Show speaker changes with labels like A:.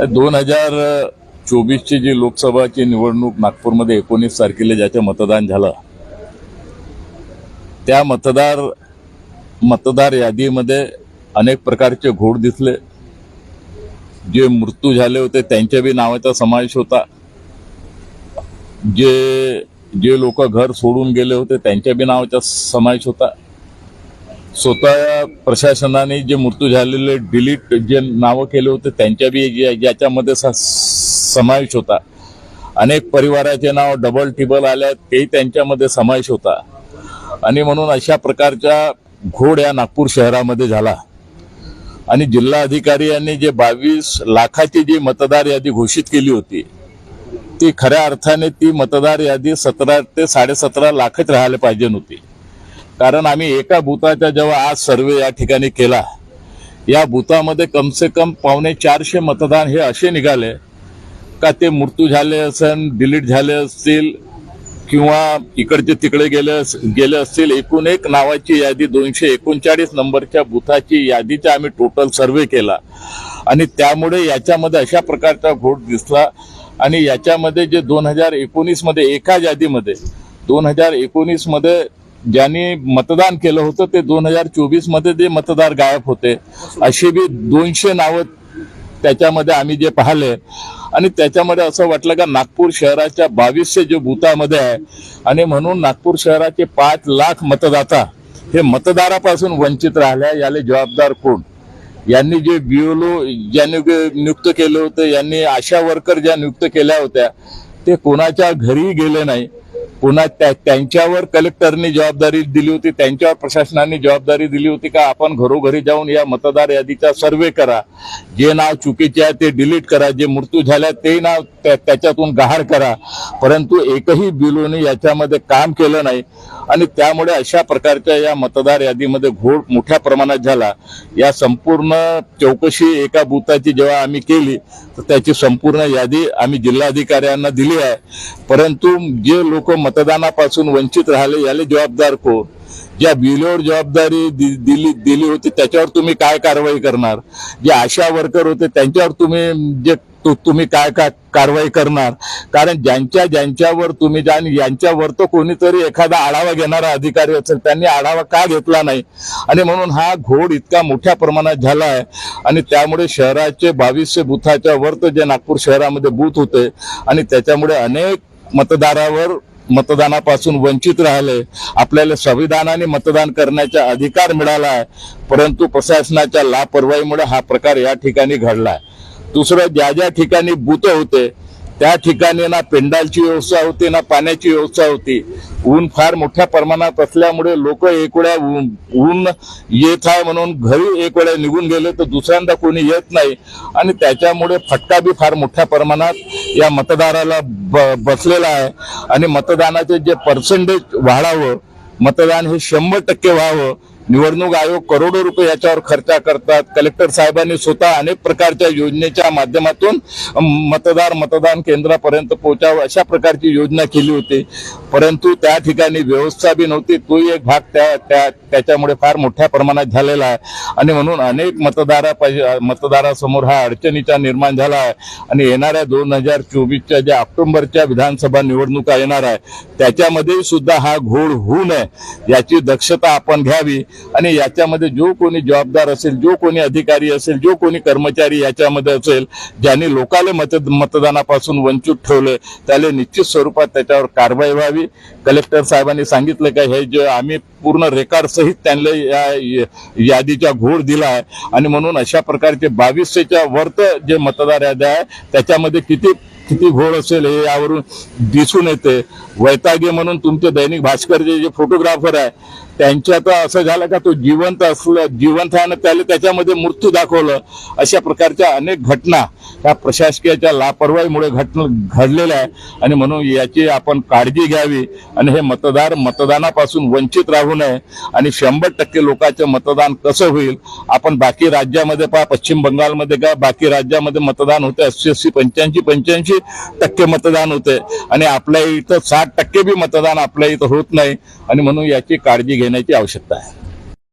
A: 2024ची जी लोकसभाची निवडणूक नागपूरमध्ये 19 तारखेला ज्याचं मतदान झालं, त्या मतदार यादीमध्ये अनेक प्रकारचे घोड दिसले. जे मृत्यू झाले होते त्यांच्या बी नावाचा समावेश होता. जे लोक घर सोडून गेले होते त्यांच्या बी नावाचा समावेश होता. स्वतः प्रशासनाने जे मृत्यू झालेले डिलीट जे नावं केले होते त्यांच्या बी याच्यामध्ये समावेश होता. अनेक परिवाराचे नाव डबल टिबल आल्या तेही त्यांच्यामध्ये समावेश होता. आणि म्हणून अशा प्रकारचा घोड या नागपूर शहरामध्ये झाला. आणि जिल्हाधिकारी यांनी जे 22 लाखाची जी मतदार यादी घोषित केली होती, ती खऱ्या अर्थाने ती मतदार यादी 17 ते 17.5 लाखच राहायला पाहिजे नव्हती. कारण आम्ही एका बूथाचा जेव्हा आज सर्वे या ठिकाणी केला, या बूथामध्ये कमसे कम 450 मतदान हे असे निघाले का ते मृत्यू झाले असेल, डिलीट झाले असतील किंवा इकडचे तिकडे गेले असतील. एकूण एक नावाची यादी 239 नंबरच्या बूथाची यादीचा आम्ही टोटल सर्वे केला. आणि त्यामुळे याच्यामध्ये अशा प्रकारचा घोट दिसला. आणि याच्यामध्ये जे 2019 मध्ये एका यादीमध्ये 2019 मध्ये ज्यांनी मतदान केलं होतं ते 2024 मध्ये जे मतदार गायब होते, अशी बी 200 नावं त्याच्यामध्ये आम्ही जे पाहिले. आणि त्याच्यामध्ये असं वाटलं का नागपूर शहराच्या 2200 जे बूथामध्ये आहे आणि म्हणून नागपूर शहराचे 5 लाख मतदाता हे मतदारापासून वंचित राहिले. याला जबाबदार कोण? यांनी जे BLO ज्यांनी नियुक्त केले होते, यांनी आशा वर्कर ज्या नियुक्त केल्या होत्या, ते कोणाच्या घरी गेले नाही. त्यांच्यावर कलेक्टरनी जबाबदारी दिली होती, त्यांच्यावर प्रशासनाने जबाबदारी दिली होती का आपण घरोघरी जाऊन या मतदार यादीचा सर्वे करा, जे नाव चुकीचे आहे ते डिलीट करा, जे मृत्यू झाल्या ते नाव त्याच्यातून गहाळ करा. परंतु एकही BLOने याच्यामध्ये काम केलं नाही. आणि त्यामुळे अशा प्रकारच्या या मतदार यादीमध्ये घोळ मोठ्या प्रमाणात झाला. या संपूर्ण चौकशी एका बूथाची जेव्हा आम्ही केली तर त्याची संपूर्ण यादी आम्ही जिल्हाधिकाऱ्यांना दिली आहे. परंतु जे लोक मतदानापासून वंचित राहिले याला जबाबदार कोण? ज्या BLOवर जबाबदारी दिली होती त्याच्यावर तुम्ही काय कारवाई करणार? जे आशा वर्कर होते त्यांच्यावर तुम्ही काय कारवाई करणार? कारण ज्यांच्यावर तुम्ही यांच्यावर तर कोणीतरी एखादा आढावा घेणारा अधिकारी असेल, त्यांनी आढावा का घेतला नाही? आणि म्हणून हा घोड इतका मोठ्या प्रमाणात झाला आहे. आणि त्यामुळे शहराचे 2200 बूथाच्या वर जे नागपूर शहरामध्ये बूथ होते आणि त्याच्यामुळे अनेक मतदानापासून वंचित राहिले. आपल्याला संविधानाने मतदान करण्याचा अधिकार मिळाला आहे, परंतु प्रशासनाच्या लापरवाहीमुळे हा प्रकार या ठिकाणी घडला. दुसरं, ज्या ठिकाणी बूथ होते त्या ठिकाणी ना पेंडालची व्यवस्था होती ना पाण्याची व्यवस्था होती. ऊन फार मोठ्या प्रमाणात असल्यामुळे लोक एक वेळा ऊन येत आहे म्हणून घरी एक वेळा निघून गेले तर दुसऱ्यांदा कोणी येत नाही. आणि त्याच्यामुळे फटका बी फार मोठ्या प्रमाणात या मतदाराला बसलेला आहे. आणि मतदानाचे जे पर्सेंटेज वाढावं, मतदान हे 100% व्हावं, निवडणूक आयोग करोडो रुपये याच्यावर खर्च करतात. कलेक्टर साहेबांनी स्वतः अनेक प्रकारच्या योजनेच्या माध्यमातून मतदान केंद्रापर्यंत पोहोचावं अशा प्रकारची योजना केली होती. परंतु त्या ठिकाणी व्यवस्था बी नव्हती. तोही एक भाग त्याच्यामुळे फार मोठ्या प्रमाणात झालेला आहे. आणि म्हणून अनेक मतदारासमोर हा अडचणीचा निर्माण झाला आहे. आणि येणाऱ्या 2024च्या ज्या ऑक्टोबरच्या विधानसभा निवडणुका येणार आहे त्याच्यामध्ये सुद्धा हा घोळ होऊ नये याची दक्षता आपण घ्यावी. आणि याच्यामध्ये जो कोणी जबाबदार असेल, जो कोणी अधिकारी असेल, जो कोणी कर्मचारी याच्यामध्ये असेल, ज्यांनी लोकांना मतदानापासून वंचित ठेवले, त्याला निश्चित स्वरूपात त्याच्यावर कारवाई व्हावी. कलेक्टर साहेबांनी सांगितलं का हे जे आम्ही पूर्ण रेकॉर्ड सहित त्यांना या यादीचा घोळ दिला आहे. आणि म्हणून अशा प्रकारचे 2200च्या वर्त जे मतदार यादी आहे त्याच्यामध्ये किती घोळ असेल हे यावरून दिसून येते. वैतागे म्हणून तुमचे दैनिक भास्करचे जे फोटोग्राफर आहे त्यांच्यात असं झालं का तो जिवंत आहे ना त्याला त्याच्यामध्ये मृत्यू दाखवलं. अशा प्रकारच्या अनेक घटना या प्रशासकीयाच्या लापरवाहीमुळे घडलेल्या आहे. आणि म्हणून याची आपण काळजी घ्यावी. आणि हे मतदानापासून वंचित राहू नये. आणि 100% लोकांचं मतदान कसं होईल? आपण बाकी राज्यामध्ये पहा, पश्चिम बंगालमध्ये का बाकी राज्यामध्ये मतदान होते 80, 85% मतदान होते. आणि आपल्या इथं 60% बी मतदान आपल्या इथं होत नाही. आणि म्हणून याची काळजी घेण्याची आवश्यकता आहे.